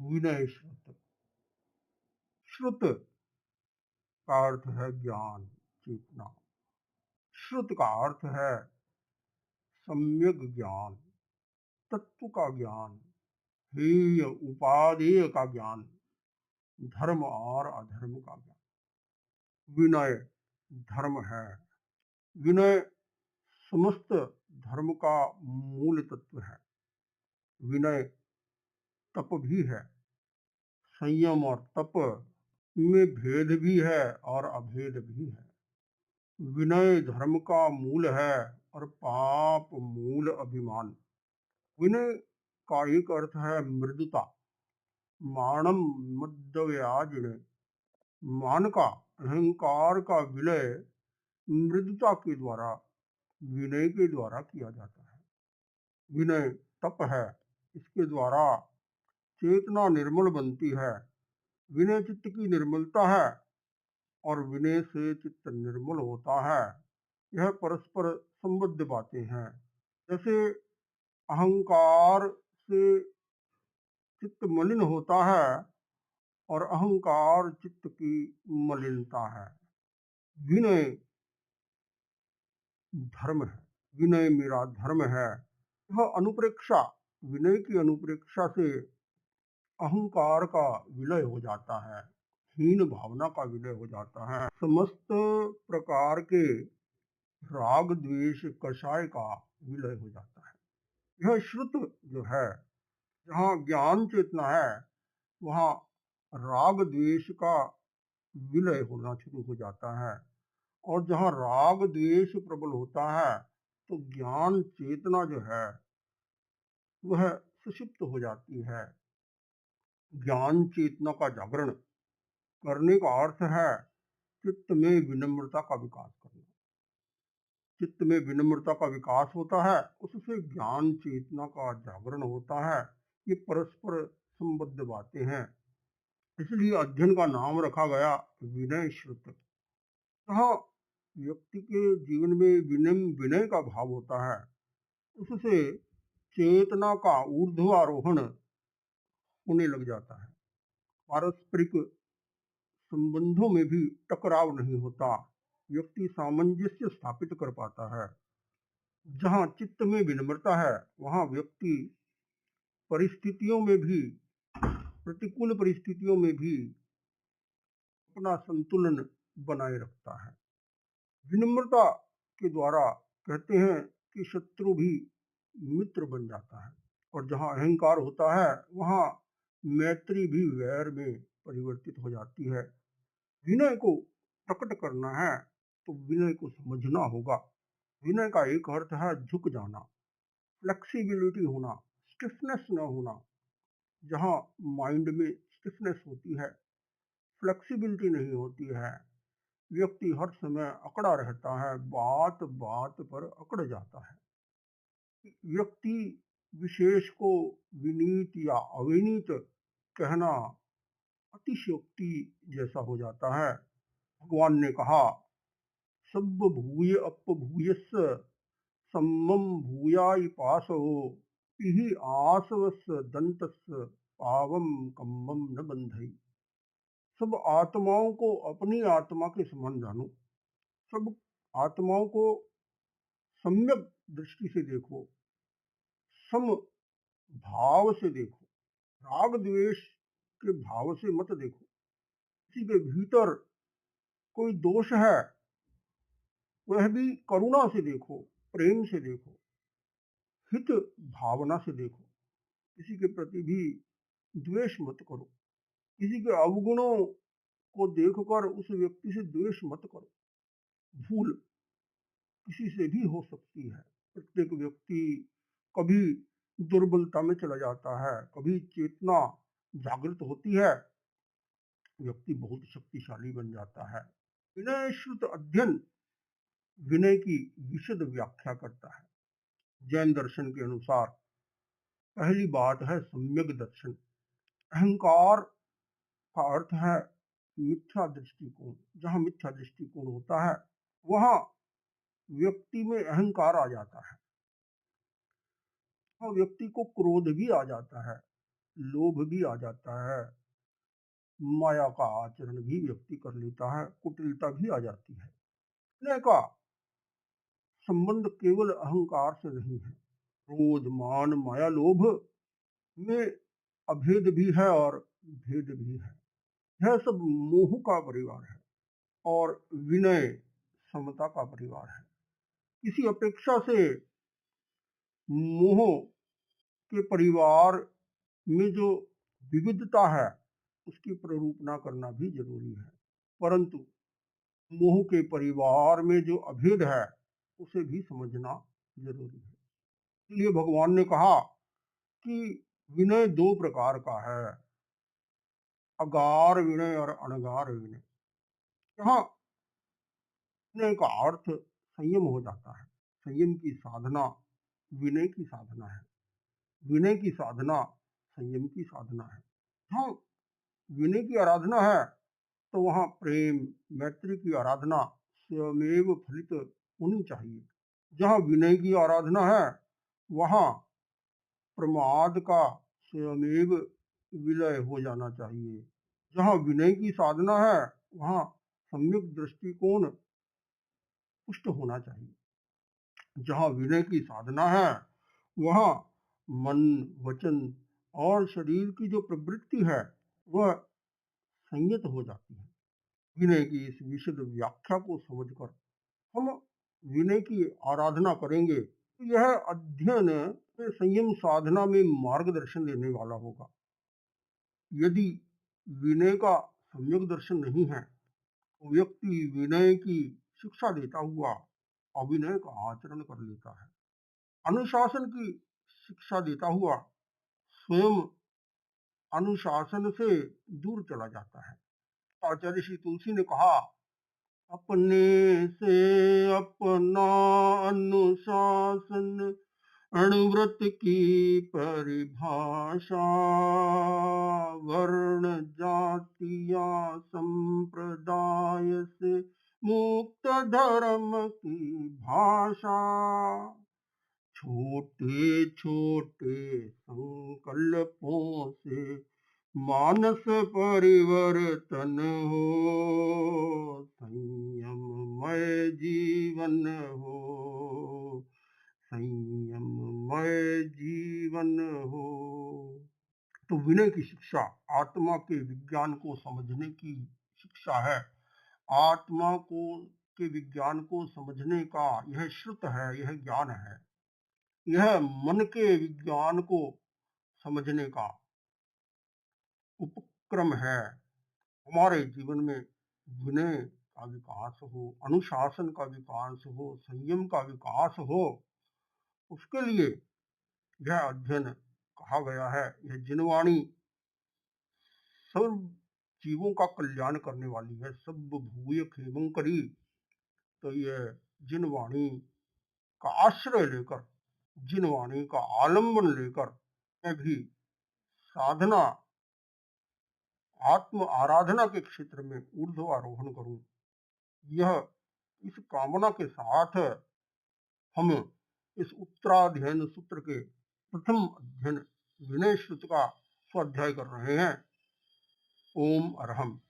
विनय श्रुत। श्रुत का अर्थ है ज्ञान, चेतना। श्रुत का अर्थ है सम्यक ज्ञान, तत्व का ज्ञान, हेय उपादेय का ज्ञान, धर्म और अधर्म का ज्ञान। विनय धर्म है। विनय समस्त धर्म का मूल तत्व है। विनय तप भी है। संयम और तप में भेद भी है और अभेद भी है। विनय धर्म का मूल है और पाप मूल अभिमान। विनय का एक अर्थ है मृदुता। मानम मद्दव्याजिने, मान का, अहंकार का विलय मृदुता के द्वारा, विनय के द्वारा किया जाता है। विनय तप है, इसके द्वारा चेतना निर्मल बनती है। विनय चित्त की निर्मलता है और विनय से चित्त निर्मल होता है। यह परस्पर संबद्ध बातें हैं। जैसे अहंकार से चित्त मलिन होता है और अहंकार चित्त की मलिनता है। विनय धर्म है। विनय मेरा धर्म है। यह अनुप्रेक्षा, विनय की अनुप्रेक्षा से अहंकार का विलय हो जाता है, हीन भावना का विलय हो जाता है। समस्त प्रकार के राग द्वेष कषाय का विलय हो जाता है। यह श्रुत जो है, जहाँ ज्ञान चेतना है वहाँ राग द्वेष का विलय होना शुरू हो जाता है। और जहाँ राग द्वेष प्रबल होता है तो ज्ञान चेतना जो है वह सुषुप्त हो जाती है। ज्ञान चेतना का जागरण करने का अर्थ है चित्त में विनम्रता का विकास करना। चित्त में विनम्रता का विकास होता है, उससे ज्ञान चेतना का जागरण होता है। ये परस्पर संबद्ध बातें हैं, इसलिए अध्ययन का नाम रखा गया विनय श्रुत। जहाँ व्यक्ति के जीवन में विनय का भाव होता है, उससे चेतना का ऊर्ध्वारोहण होने लग जाता है। पारस्परिक संबंधों में भी टकराव नहीं होता। व्यक्ति सामंजस्य स्थापित कर पाता है। जहाँ चित्त में विनम्रता है वहाँ व्यक्ति परिस्थितियों में भी, प्रतिकूल परिस्थितियों में भी अपना संतुलन बनाए रखता है। विनम्रता के द्वारा कहते हैं कि शत्रु भी मित्र बन जाता है। और जहाँ अहंकार होता है वहाँ मैत्री भी वैर में परिवर्तित हो जाती है। विनय को प्रकट करना है तो विनय को समझना होगा। विनय का एक अर्थ है झुक जाना, फ्लेक्सिबिलिटी होना, स्टिफनेस न होना। जहाँ माइंड में स्टिफनेस होती है, फ्लेक्सिबिलिटी नहीं होती है, व्यक्ति हर समय अकड़ा रहता है, बात बात पर अकड़ जाता है। व्यक्ति विशेष को विनीत या अविनीत कहना अतिशयोक्ति जैसा हो जाता है। भगवान ने कहा सब भूय अपभूयस्स सम्मम भूयाय पासो पिहि आसवस् दंतस् पावम कम्मम न बंधई। सब आत्माओं को अपनी आत्मा के समान जानो। सब आत्माओं को सम्यक दृष्टि से देखो, सम भाव से देखो, राग द्वेष के भाव से मत देखो। किसी के भीतर कोई दोष है वह भी करुणा से देखो, प्रेम से देखो, हित भावना से देखो। किसी के प्रति भी द्वेष मत करो। किसी के अवगुणों को देखकर उस व्यक्ति से द्वेष मत करो। भूल किसी से भी हो सकती है। प्रत्येक व्यक्ति कभी दुर्बलता में चला जाता है, कभी चेतना जागृत होती है, व्यक्ति बहुत शक्तिशाली बन जाता है। विनय श्रुत अध्ययन विनय की विशद व्याख्या करता है। जैन दर्शन के अनुसार पहली बात है सम्यक दर्शन। अहंकार का अर्थ है मिथ्या दृष्टिकोण। जहाँ मिथ्या दृष्टिकोण होता है वहाँ व्यक्ति में अहंकार आ जाता है, वहाँ व्यक्ति को क्रोध भी आ जाता है। लोभ भी आ जाता है, माया का आचरण भी व्यक्ति कर लेता है, कुटिलता भी आ जाती है। स्नेह का संबंध केवल अहंकार से नहीं है, क्रोध मान माया लोभ में अभेद भी है और भेद भी है। यह सब मोह का परिवार है और विनय समता का परिवार है। किसी अपेक्षा से मोह के परिवार में जो विविधता है उसकी प्ररूपना करना भी जरूरी है, परंतु मोह के परिवार में जो अभेद है उसे भी समझना जरूरी है। इसलिए भगवान ने कहा कि विनय दो प्रकार का है, अगार विनय और अनगार विनय। यहाँ विनय का अर्थ संयम हो जाता है। संयम की साधना विनय की साधना है, विनय की साधना संयम की साधना है। हाँ, विनय की आराधना है तो वहाँ प्रेम मैत्री की आराधना स्वयमेव फलित होनी चाहिए। जहाँ विनय की आराधना है वहाँ प्रमाद का स्वयमेव विलय हो जाना चाहिए। जहाँ विनय की साधना है वहाँ सम्यक दृष्टिकोण पुष्ट होना चाहिए। जहाँ विनय की साधना है वहाँ मन वचन और शरीर की जो प्रवृत्ति है वह संयत हो जाती है। विनय की इस विशद व्याख्या को समझकर हम विनय की आराधना करेंगे तो यह अध्ययन संयम साधना में मार्गदर्शन देने वाला होगा। यदि विनय का सम्यक दर्शन नहीं है तो व्यक्ति विनय की शिक्षा देता हुआ अविनय का आचरण कर लेता है। अनुशासन की शिक्षा देता हुआ स्वयं अनुशासन से दूर चला जाता है। आचार्य श्री तुलसी ने कहा, अपने से अपना अनुशासन अणुव्रत की परिभाषा, वर्ण जाति या संप्रदाय से मुक्त धर्म की भाषा, छोटे छोटे संकल्पों से मानस परिवर्तन हो, संयममय जीवन हो, संयममय जीवन हो। तो विनय की शिक्षा आत्मा के विज्ञान को समझने की शिक्षा है। आत्मा को के विज्ञान को समझने का यह श्रुत है, यह ज्ञान है, यह मन के विज्ञान को समझने का उपक्रम है। हमारे जीवन में विनय का विकास हो, अनुशासन का विकास हो, संयम का विकास हो, उसके लिए यह अध्ययन कहा गया है। यह जिनवाणी सब जीवों का कल्याण करने वाली है। सब भूय खेमंकरी, तो यह जिनवाणी का आश्रय लेकर, जिनवाणी का आलंबन लेकर मैं भी साधना आत्म आराधना के क्षेत्र में ऊर्ध्वारोहण करूं। यह इस कामना के साथ हम इस उत्तराध्ययन सूत्र के प्रथम अध्ययन विनय श्रुत का स्वाध्याय कर रहे हैं। ओम अरहम।